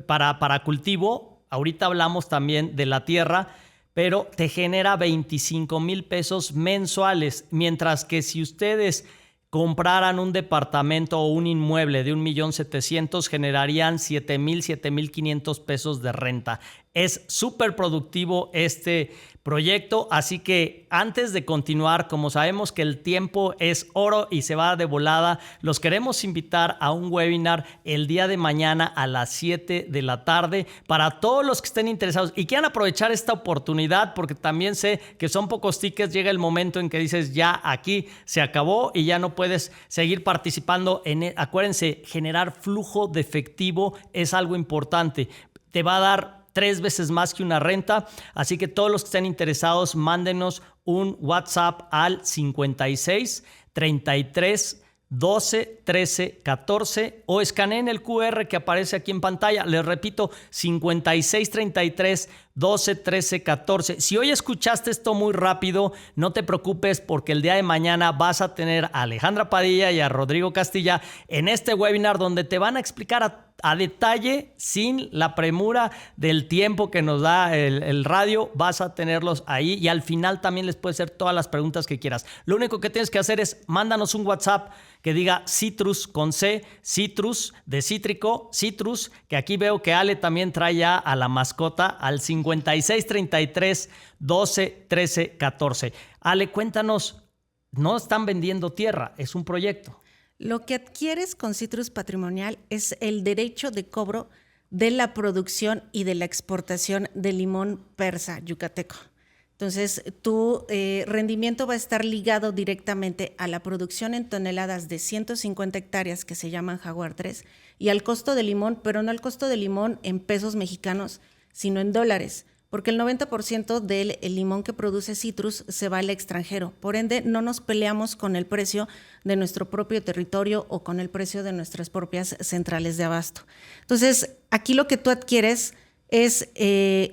para cultivo. Ahorita hablamos también de la tierra, pero te genera 25,000 pesos mensuales, mientras que si ustedes compraran un departamento o un inmueble de 1,700,000, generarían 7,500 pesos de renta. Es súper productivo este proyecto, así que antes de continuar, como sabemos que el tiempo es oro y se va de volada, los queremos invitar a un webinar el día de mañana a las 7 de la tarde para todos los que estén interesados y quieran aprovechar esta oportunidad, porque también sé que son pocos tickets. Llega el momento en que dices, ya aquí se acabó y ya no puedes seguir participando Acuérdense, generar flujo de efectivo es algo importante. Te va a dar 3 veces más que una renta. Así que todos los que estén interesados, mándenos un WhatsApp al 56 33 12 13 14 o escaneen el QR que aparece aquí en pantalla. Les repito, 56 33 12 13 14. Si hoy escuchaste esto muy rápido, no te preocupes porque el día de mañana vas a tener a Alejandra Padilla y a Rodrigo Castilla en este webinar donde te van a explicar a detalle, sin la premura del tiempo que nos da el radio. Vas a tenerlos ahí y al final también les puedes hacer todas las preguntas que quieras. Lo único que tienes que hacer es mándanos un WhatsApp que diga Citrus con C, Citrus de cítrico, Citrus, que aquí veo que Ale también trae ya a la mascota, al 56 33 12 13 14. Ale, cuéntanos, no están vendiendo tierra, es un proyecto. Lo que adquieres con Citrus Patrimonial es el derecho de cobro de la producción y de la exportación de limón persa yucateco. Entonces, tu rendimiento va a estar ligado directamente a la producción en toneladas de 150 hectáreas que se llaman Jaguar 3 y al costo de limón, pero no al costo de limón en pesos mexicanos, sino en dólares, porque el 90% del limón que produce Citrus se va al extranjero. Por ende, no nos peleamos con el precio de nuestro propio territorio o con el precio de nuestras propias centrales de abasto. Entonces, aquí lo que tú adquieres es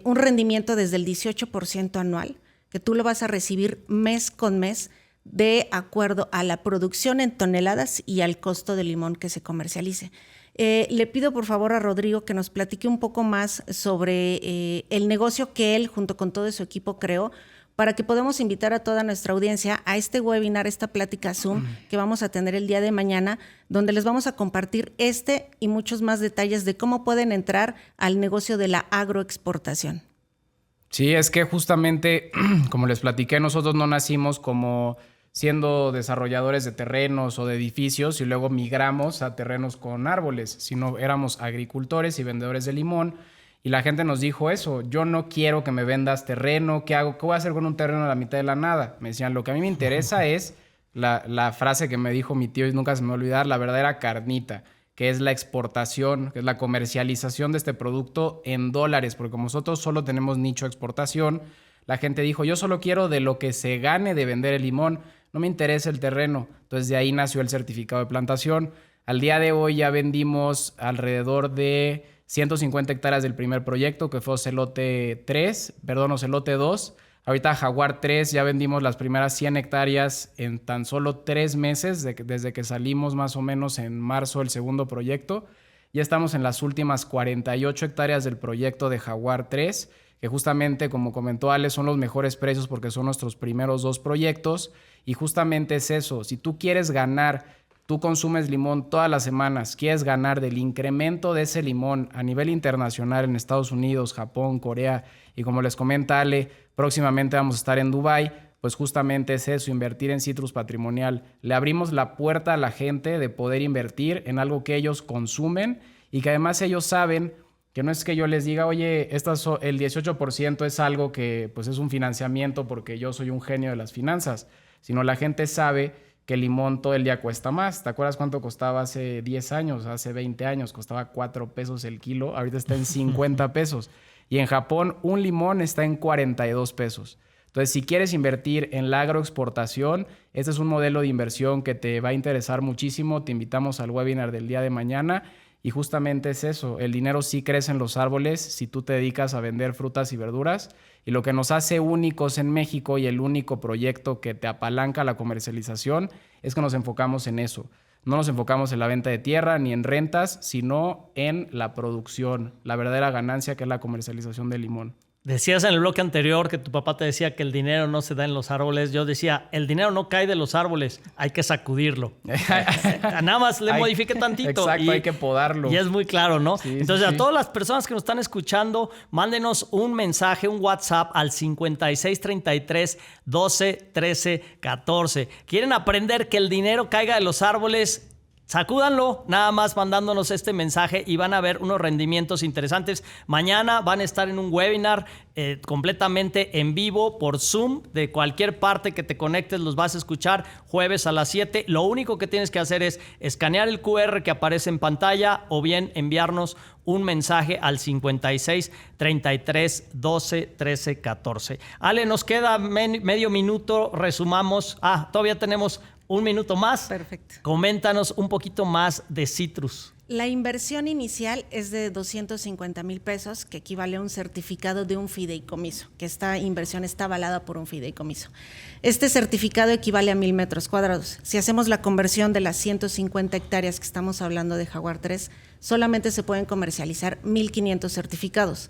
un rendimiento desde el 18% anual, que tú lo vas a recibir mes con mes de acuerdo a la producción en toneladas y al costo del limón que se comercialice. Le pido por favor a Rodrigo que nos platique un poco más sobre el negocio que él junto con todo su equipo creó para que podamos invitar a toda nuestra audiencia a este webinar, esta plática Zoom que vamos a tener el día de mañana, donde les vamos a compartir este y muchos más detalles de cómo pueden entrar al negocio de la agroexportación. Sí, es que justamente, como les platiqué, nosotros no nacimos como siendo desarrolladores de terrenos o de edificios y luego migramos a terrenos con árboles, sino éramos agricultores y vendedores de limón. Y la gente nos dijo eso: yo no quiero que me vendas terreno, ¿qué hago? ¿Qué voy a hacer con un terreno a la mitad de la nada? Me decían, lo que a mí me interesa es la frase que me dijo mi tío y nunca se me va a olvidar, la verdadera carnita, que es la exportación, que es la comercialización de este producto en dólares, porque como nosotros solo tenemos nicho de exportación, la gente dijo, yo solo quiero de lo que se gane de vender el limón, no me interesa el terreno. Entonces de ahí nació el certificado de plantación. Al día de hoy ya vendimos alrededor de 150 hectáreas del primer proyecto, que fue Ocelote 2. Ahorita Jaguar 3 ya vendimos las primeras 100 hectáreas en tan solo 3 meses, desde que salimos más o menos en marzo del segundo proyecto. Ya estamos en las últimas 48 hectáreas del proyecto de Jaguar 3, que justamente, como comentó Ale, son los mejores precios porque son nuestros primeros 2 proyectos. Y justamente es eso, si tú quieres ganar, tú consumes limón todas las semanas, quieres ganar del incremento de ese limón a nivel internacional en Estados Unidos, Japón, Corea, y como les comenta Ale, próximamente vamos a estar en Dubái, pues justamente es eso, invertir en Citrus Patrimonial. Le abrimos la puerta a la gente de poder invertir en algo que ellos consumen y que además ellos saben que no es que yo les diga, oye, el 18% es algo que pues es un financiamiento porque yo soy un genio de las finanzas, sino la gente sabe que el limón todo el día cuesta más. ¿Te acuerdas cuánto costaba hace 10 años? Hace 20 años costaba 4 pesos el kilo, ahorita está en 50 pesos. Y en Japón un limón está en 42 pesos. Entonces, si quieres invertir en la agroexportación, este es un modelo de inversión que te va a interesar muchísimo. Te invitamos al webinar del día de mañana. Y justamente es eso, el dinero sí crece en los árboles si tú te dedicas a vender frutas y verduras. Y lo que nos hace únicos en México y el único proyecto que te apalanca la comercialización es que nos enfocamos en eso. No nos enfocamos en la venta de tierra ni en rentas, sino en la producción, la verdadera ganancia que es la comercialización del limón. Decías en el bloque anterior que tu papá te decía que el dinero no se da en los árboles. Yo decía, el dinero no cae de los árboles, hay que sacudirlo. Nada más le modifique tantito. Exacto, hay que podarlo. Y es muy claro, ¿no? Sí, Entonces, sí. A todas las personas que nos están escuchando, mándenos un mensaje, un WhatsApp al 56 33 12 13 14. ¿Quieren aprender que el dinero caiga de los árboles? Sacúdanlo, nada más mandándonos este mensaje y van a ver unos rendimientos interesantes. Mañana van a estar en un webinar completamente en vivo por Zoom. De cualquier parte que te conectes los vas a escuchar jueves a las 7. Lo único que tienes que hacer es escanear el QR que aparece en pantalla o bien enviarnos un mensaje al 56 33 12 13 14. Ale, nos queda medio minuto, resumamos. Todavía tenemos un minuto más. Perfecto. Coméntanos un poquito más de Citrus. La inversión inicial es de 250,000 pesos, que equivale a un certificado de un fideicomiso, que esta inversión está avalada por un fideicomiso. Este certificado equivale a 1,000 metros cuadrados. Si hacemos la conversión de las 150 hectáreas que estamos hablando de Jaguar 3, solamente se pueden comercializar 1,500 certificados.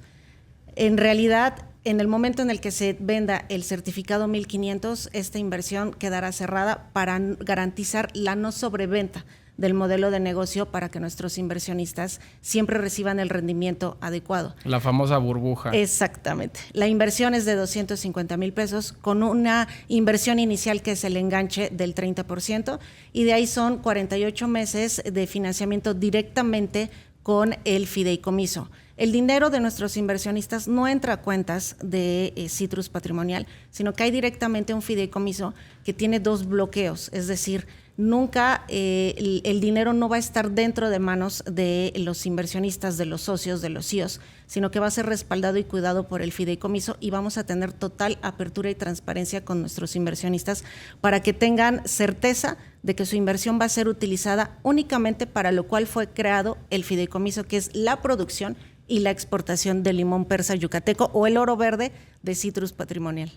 En realidad, en el momento en el que se venda el certificado 1,500, esta inversión quedará cerrada para garantizar la no sobreventa del modelo de negocio, para que nuestros inversionistas siempre reciban el rendimiento adecuado. La famosa burbuja. Exactamente. La inversión es de 250,000 pesos, con una inversión inicial que es el enganche del 30%, y de ahí son 48 meses de financiamiento directamente con el fideicomiso. El dinero de nuestros inversionistas no entra a cuentas de Citrus Patrimonial, sino que hay directamente un fideicomiso que tiene 2 bloqueos, es decir, nunca el dinero no va a estar dentro de manos de los inversionistas, de los socios, de los CEOs, sino que va a ser respaldado y cuidado por el fideicomiso, y vamos a tener total apertura y transparencia con nuestros inversionistas para que tengan certeza de que su inversión va a ser utilizada únicamente para lo cual fue creado el fideicomiso, que es la producción y la exportación del limón persa yucateco o el oro verde de Citrus Patrimonial.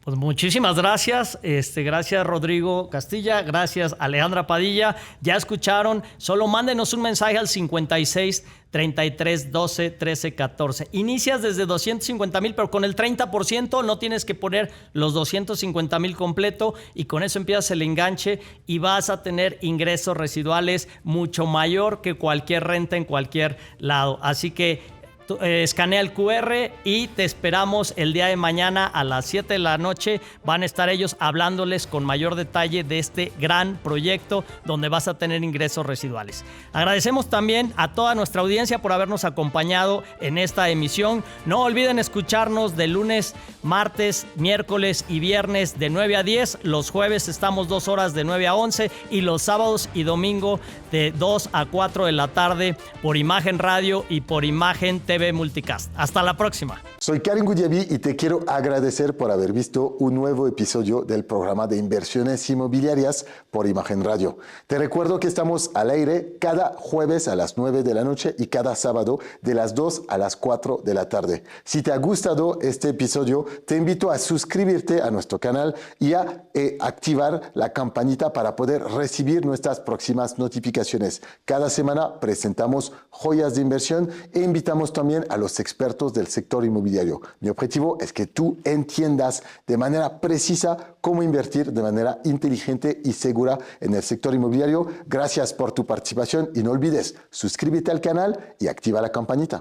Pues muchísimas gracias, gracias Rodrigo Castilla, gracias Alejandra Padilla. Ya escucharon, solo mándenos un mensaje al 56 33 12 13 14. Inicias desde 250,000, pero con el 30% no tienes que poner los 250,000 completo, y con eso empiezas el enganche y vas a tener ingresos residuales mucho mayor que cualquier renta en cualquier lado. Así que escanea el QR y te esperamos el día de mañana a las 7 de la noche. Van a estar ellos hablándoles con mayor detalle de este gran proyecto donde vas a tener ingresos residuales. Agradecemos también a toda nuestra audiencia por habernos acompañado en esta emisión. No olviden escucharnos de lunes, martes, miércoles y viernes de 9 a 10. Los jueves estamos 2 horas de 9 a 11 y los sábados y domingo de 2 a 4 de la tarde por Imagen Radio y por Imagen TV Multicast. Hasta la próxima. Soy Karim Goudiaby y te quiero agradecer por haber visto un nuevo episodio del programa de inversiones inmobiliarias por Imagen Radio. Te recuerdo que estamos al aire cada jueves a las 9 de la noche y cada sábado de las 2 a las 4 de la tarde. Si te ha gustado este episodio, te invito a suscribirte a nuestro canal y a activar la campanita para poder recibir nuestras próximas notificaciones. Cada semana presentamos joyas de inversión e invitamos también a los expertos del sector inmobiliario. Mi objetivo es que tú entiendas de manera precisa cómo invertir de manera inteligente y segura en el sector inmobiliario. Gracias por tu participación y no olvides suscríbete al canal y activa la campanita.